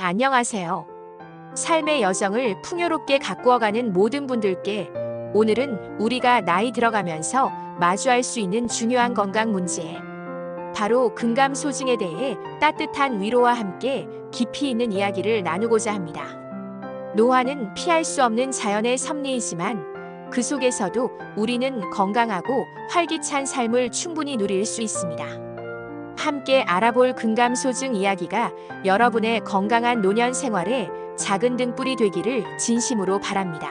안녕하세요. 삶의 여정을 풍요롭게 가꾸어가는 모든 분들께 오늘은 우리가 나이 들어가면서 마주할 수 있는 중요한 건강 문제, 바로 근감소증에 대해 따뜻한 위로와 함께 깊이 있는 이야기를 나누고자 합니다. 노화는 피할 수 없는 자연의 섭리이지만 그 속에서도 우리는 건강하고 활기찬 삶을 충분히 누릴 수 있습니다. 함께 알아볼 근감소증 이야기가 여러분의 건강한 노년 생활에 작은 등불이 되기를 진심으로 바랍니다.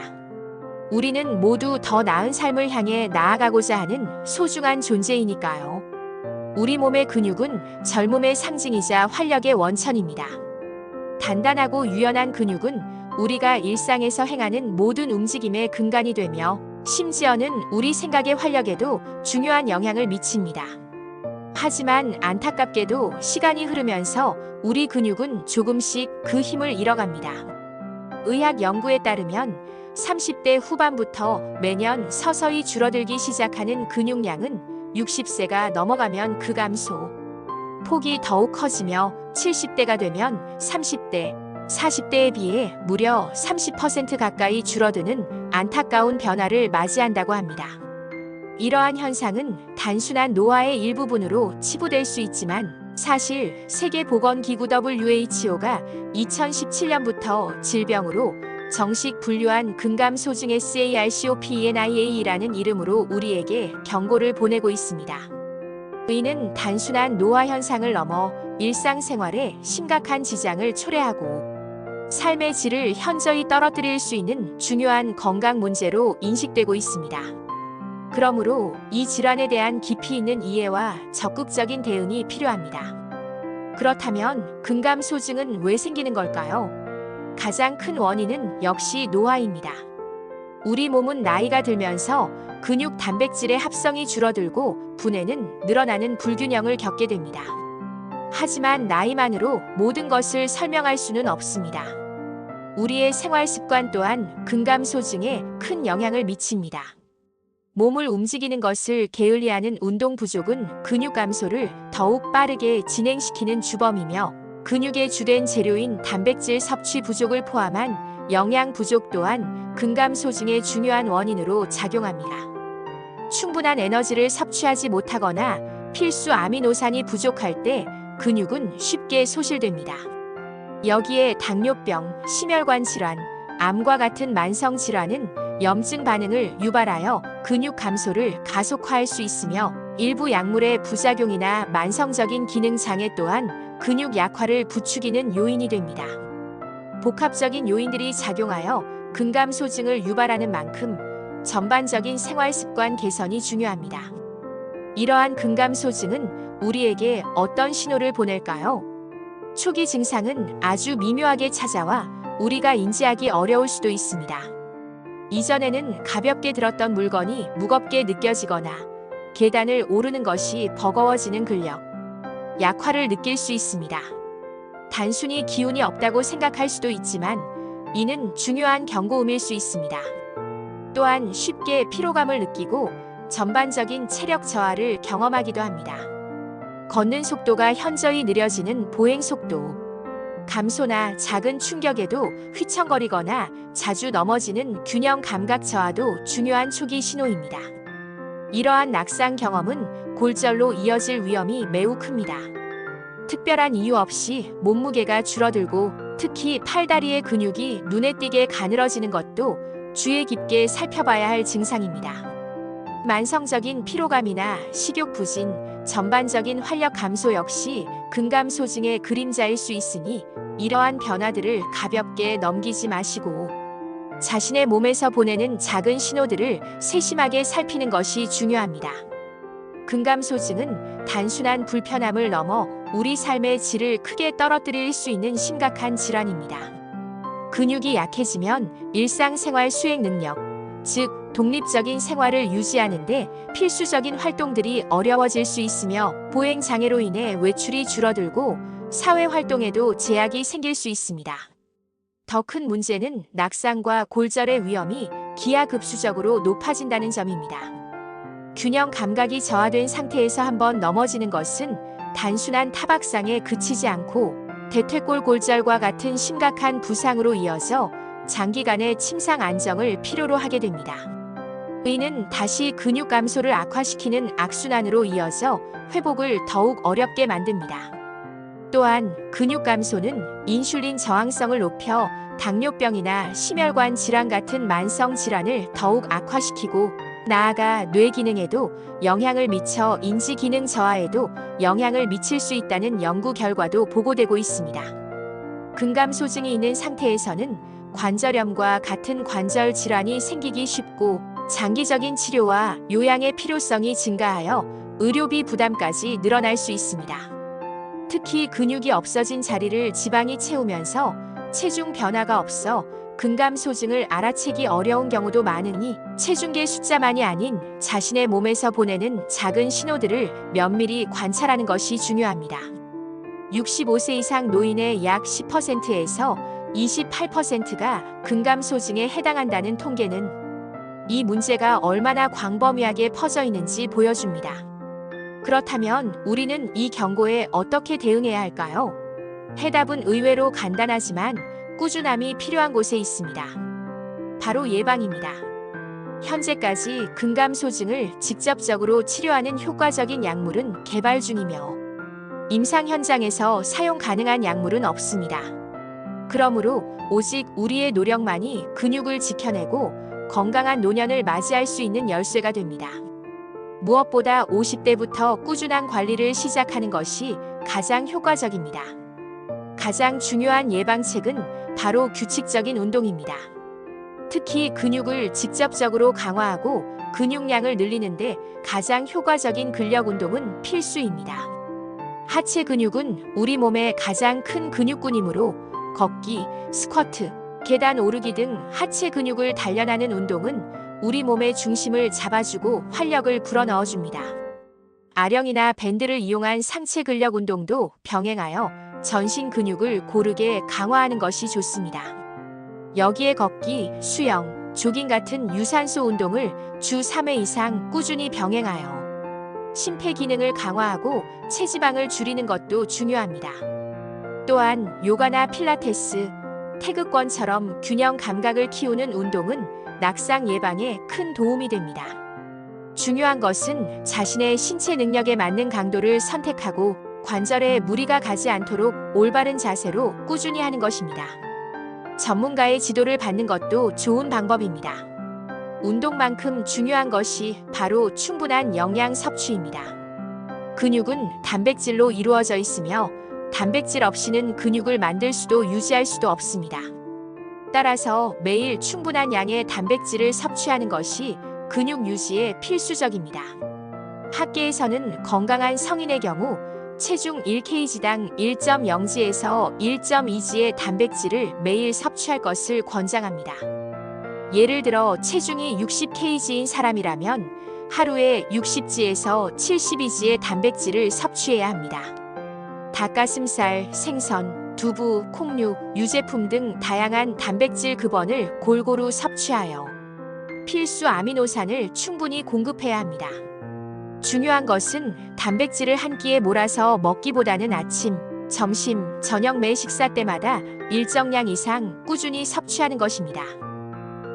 우리는 모두 더 나은 삶을 향해 나아가고자 하는 소중한 존재이니까요. 우리 몸의 근육은 젊음의 상징이자 활력의 원천입니다. 단단하고 유연한 근육은 우리가 일상에서 행하는 모든 움직임의 근간이 되며 심지어는 우리 생각의 활력에도 중요한 영향을 미칩니다. 하지만 안타깝게도 시간이 흐르면서 우리 근육은 조금씩 그 힘을 잃어갑니다. 의학 연구에 따르면 30대 후반부터 매년 서서히 줄어들기 시작하는 근육량은 60세가 넘어가면 그 감소 폭이 더욱 커지며 70대가 되면 30대, 40대에 비해 무려 30% 가까이 줄어드는 안타까운 변화를 맞이한다고 합니다. 이러한 현상은 단순한 노화의 일부분으로 치부될 수 있지만 사실 세계보건기구 WHO가 2017년부터 질병으로 정식 분류한 근감소증 SARCOPENIA라는 이름으로 우리에게 경고를 보내고 있습니다. 이는 단순한 노화 현상을 넘어 일상생활에 심각한 지장을 초래하고 삶의 질을 현저히 떨어뜨릴 수 있는 중요한 건강 문제로 인식되고 있습니다. 그러므로 이 질환에 대한 깊이 있는 이해와 적극적인 대응이 필요합니다. 그렇다면 근감소증은 왜 생기는 걸까요? 가장 큰 원인은 역시 노화입니다. 우리 몸은 나이가 들면서 근육 단백질의 합성이 줄어들고 분해는 늘어나는 불균형을 겪게 됩니다. 하지만 나이만으로 모든 것을 설명할 수는 없습니다. 우리의 생활 습관 또한 근감소증에 큰 영향을 미칩니다. 몸을 움직이는 것을 게을리하는 운동 부족은 근육 감소를 더욱 빠르게 진행시키는 주범이며 근육의 주된 재료인 단백질 섭취 부족을 포함한 영양 부족 또한 근감소증의 중요한 원인으로 작용합니다. 충분한 에너지를 섭취하지 못하거나 필수 아미노산이 부족할 때 근육은 쉽게 소실됩니다. 여기에 당뇨병, 심혈관 질환, 암과 같은 만성 질환은 염증 반응을 유발하여 근육 감소를 가속화할 수 있으며 일부 약물의 부작용이나 만성적인 기능 장애 또한 근육 약화를 부추기는 요인이 됩니다. 복합적인 요인들이 작용하여 근감소증을 유발하는 만큼 전반적인 생활 습관 개선이 중요합니다. 이러한 근감소증은 우리에게 어떤 신호를 보낼까요? 초기 증상은 아주 미묘하게 찾아와 우리가 인지하기 어려울 수도 있습니다. 이전에는 가볍게 들었던 물건이 무겁게 느껴지거나 계단을 오르는 것이 버거워지는 근력, 약화를 느낄 수 있습니다. 단순히 기운이 없다고 생각할 수도 있지만 이는 중요한 경고음일 수 있습니다. 또한 쉽게 피로감을 느끼고 전반적인 체력 저하를 경험하기도 합니다. 걷는 속도가 현저히 느려지는 보행 속도, 감소나 작은 충격에도 휘청거리거나 자주 넘어지는 균형 감각 저하도 중요한 초기 신호입니다. 이러한 낙상 경험은 골절로 이어질 위험이 매우 큽니다. 특별한 이유 없이 몸무게가 줄어들고 특히 팔다리의 근육이 눈에 띄게 가늘어지는 것도 주의 깊게 살펴봐야 할 증상입니다. 만성적인 피로감이나 식욕 부진, 전반적인 활력 감소 역시 근감소증의 그림자일 수 있으니 이러한 변화들을 가볍게 넘기지 마시고 자신의 몸에서 보내는 작은 신호들을 세심하게 살피는 것이 중요합니다. 근감소증은 단순한 불편함을 넘어 우리 삶의 질을 크게 떨어뜨릴 수 있는 심각한 질환입니다. 근육이 약해지면 일상생활 수행 능력, 즉 독립적인 생활을 유지하는데 필수적인 활동들이 어려워질 수 있으며 보행 장애로 인해 외출이 줄어들고 사회 활동에도 제약이 생길 수 있습니다. 더 큰 문제는 낙상과 골절의 위험이 기하급수적으로 높아진다는 점입니다. 균형 감각이 저하된 상태에서 한번 넘어지는 것은 단순한 타박상에 그치지 않고 대퇴골 골절과 같은 심각한 부상으로 이어져 장기간의 침상 안정을 필요로 하게 됩니다. 이는 다시 근육 감소를 악화시키는 악순환으로 이어져 회복을 더욱 어렵게 만듭니다. 또한 근육 감소는 인슐린 저항성을 높여 당뇨병이나 심혈관 질환 같은 만성 질환을 더욱 악화시키고 나아가 뇌 기능에도 영향을 미쳐 인지 기능 저하에도 영향을 미칠 수 있다는 연구 결과도 보고되고 있습니다. 근감소증이 있는 상태에서는 관절염과 같은 관절 질환이 생기기 쉽고 장기적인 치료와 요양의 필요성이 증가하여 의료비 부담까지 늘어날 수 있습니다. 특히 근육이 없어진 자리를 지방이 채우면서 체중 변화가 없어 근감소증을 알아채기 어려운 경우도 많으니 체중계 숫자만이 아닌 자신의 몸에서 보내는 작은 신호들을 면밀히 관찰하는 것이 중요합니다. 65세 이상 노인의 약 10%에서 28%가 근감소증에 해당한다는 통계는 이 문제가 얼마나 광범위하게 퍼져 있는지 보여줍니다. 그렇다면 우리는 이 경고에 어떻게 대응해야 할까요? 해답은 의외로 간단하지만 꾸준함이 필요한 곳에 있습니다. 바로 예방입니다. 현재까지 근감소증을 직접적으로 치료하는 효과적인 약물은 개발 중이며 임상 현장에서 사용 가능한 약물은 없습니다. 그러므로 오직 우리의 노력만이 근육을 지켜내고 건강한 노년을 맞이할 수 있는 열쇠가 됩니다. 무엇보다 50대부터 꾸준한 관리를 시작하는 것이 가장 효과적입니다. 가장 중요한 예방책은 바로 규칙적인 운동입니다. 특히 근육을 직접적으로 강화하고 근육량을 늘리는데 가장 효과적인 근력 운동은 필수입니다. 하체 근육은 우리 몸의 가장 큰 근육군이므로 걷기, 스쿼트, 계단 오르기 등 하체 근육을 단련하는 운동은 우리 몸의 중심을 잡아주고 활력을 불어넣어줍니다. 아령이나 밴드를 이용한 상체 근력 운동도 병행하여 전신 근육을 고르게 강화하는 것이 좋습니다. 여기에 걷기, 수영, 조깅 같은 유산소 운동을 주 3회 이상 꾸준히 병행하여 심폐기능을 강화하고 체지방을 줄이는 것도 중요합니다. 또한 요가나 필라테스, 태극권처럼 균형 감각을 키우는 운동은 낙상 예방에 큰 도움이 됩니다. 중요한 것은 자신의 신체 능력에 맞는 강도를 선택하고 관절에 무리가 가지 않도록 올바른 자세로 꾸준히 하는 것입니다. 전문가의 지도를 받는 것도 좋은 방법입니다. 운동만큼 중요한 것이 바로 충분한 영양 섭취입니다. 근육은 단백질로 이루어져 있으며 단백질 없이는 근육을 만들 수도 유지할 수도 없습니다. 따라서 매일 충분한 양의 단백질을 섭취하는 것이 근육 유지에 필수적입니다. 학계에서는 건강한 성인의 경우 체중 1kg당 1.0g에서 1.2g의 단백질을 매일 섭취할 것을 권장합니다. 예를 들어 체중이 60kg인 사람이라면 하루에 60g에서 72g의 단백질을 섭취해야 합니다. 닭가슴살, 생선, 두부, 콩류, 유제품 등 다양한 단백질 급원을 골고루 섭취하여 필수 아미노산을 충분히 공급해야 합니다. 중요한 것은 단백질을 한 끼에 몰아서 먹기보다는 아침, 점심, 저녁 매 식사 때마다 일정량 이상 꾸준히 섭취하는 것입니다.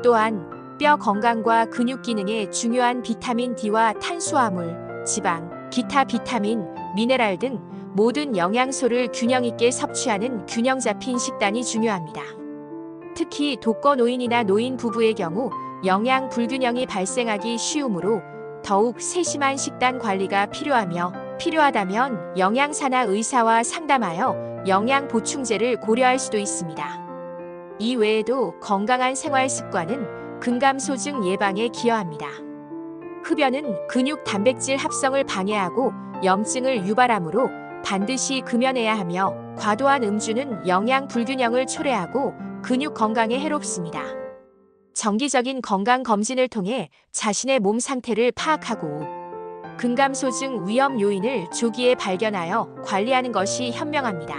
또한 뼈 건강과 근육 기능에 중요한 비타민 D와 탄수화물, 지방, 기타 비타민, 미네랄 등 모든 영양소를 균형 있게 섭취하는 균형 잡힌 식단이 중요합니다. 특히 독거 노인이나 노인 부부의 경우 영양 불균형이 발생하기 쉬우므로 더욱 세심한 식단 관리가 필요하다면 영양사나 의사와 상담하여 영양 보충제를 고려할 수도 있습니다. 이 외에도 건강한 생활 습관은 근감소증 예방에 기여합니다. 흡연은 근육 단백질 합성을 방해하고 염증을 유발하므로 반드시 금연해야 하며 과도한 음주는 영양 불균형을 초래하고 근육 건강에 해롭습니다. 정기적인 건강 검진을 통해 자신의 몸 상태를 파악하고 근감소증 위험 요인을 조기에 발견하여 관리하는 것이 현명합니다.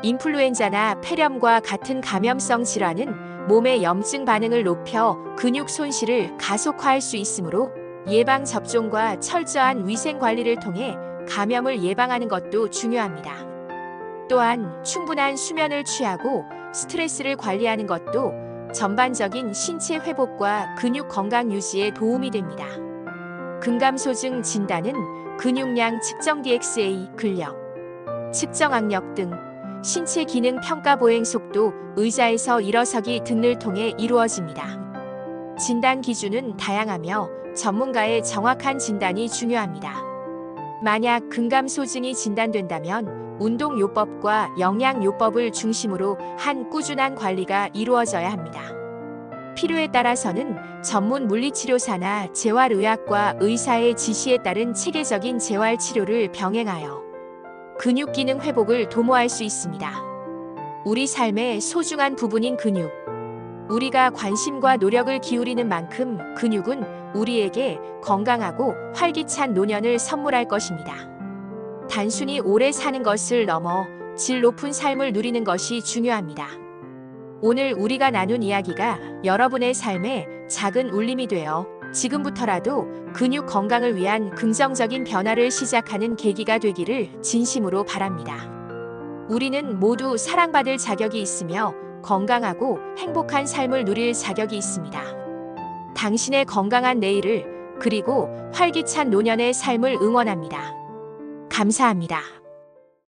인플루엔자나 폐렴과 같은 감염성 질환은 몸의 염증 반응을 높여 근육 손실을 가속화할 수 있으므로 예방 접종과 철저한 위생 관리를 통해 감염을 예방하는 것도 중요합니다. 또한 충분한 수면을 취하고 스트레스를 관리하는 것도 전반적인 신체 회복과 근육 건강 유지에 도움이 됩니다. 근감소증 진단은 근육량 측정 DXA, 근력, 측정 악력 등 신체 기능 평가 보행 속도, 의자에서 일어서기 등을 통해 이루어집니다. 진단 기준은 다양하며 전문가의 정확한 진단이 중요합니다. 만약 근감소증이 진단된다면 운동요법과 영양요법을 중심으로 한 꾸준한 관리가 이루어져야 합니다. 필요에 따라서는 전문 물리치료사나 재활의학과 의사의 지시에 따른 체계적인 재활치료를 병행하여 근육 기능 회복을 도모할 수 있습니다. 우리 삶의 소중한 부분인 근육. 우리가 관심과 노력을 기울이는 만큼 근육은 우리에게 건강하고 활기찬 노년을 선물할 것입니다. 단순히 오래 사는 것을 넘어 질 높은 삶을 누리는 것이 중요합니다. 오늘 우리가 나눈 이야기가 여러분의 삶에 작은 울림이 되어 지금부터라도 근육 건강을 위한 긍정적인 변화를 시작하는 계기가 되기를 진심으로 바랍니다. 우리는 모두 사랑받을 자격이 있으며 건강하고 행복한 삶을 누릴 자격이 있습니다. 당신의 건강한 내일을 그리고 활기찬 노년의 삶을 응원합니다. 감사합니다.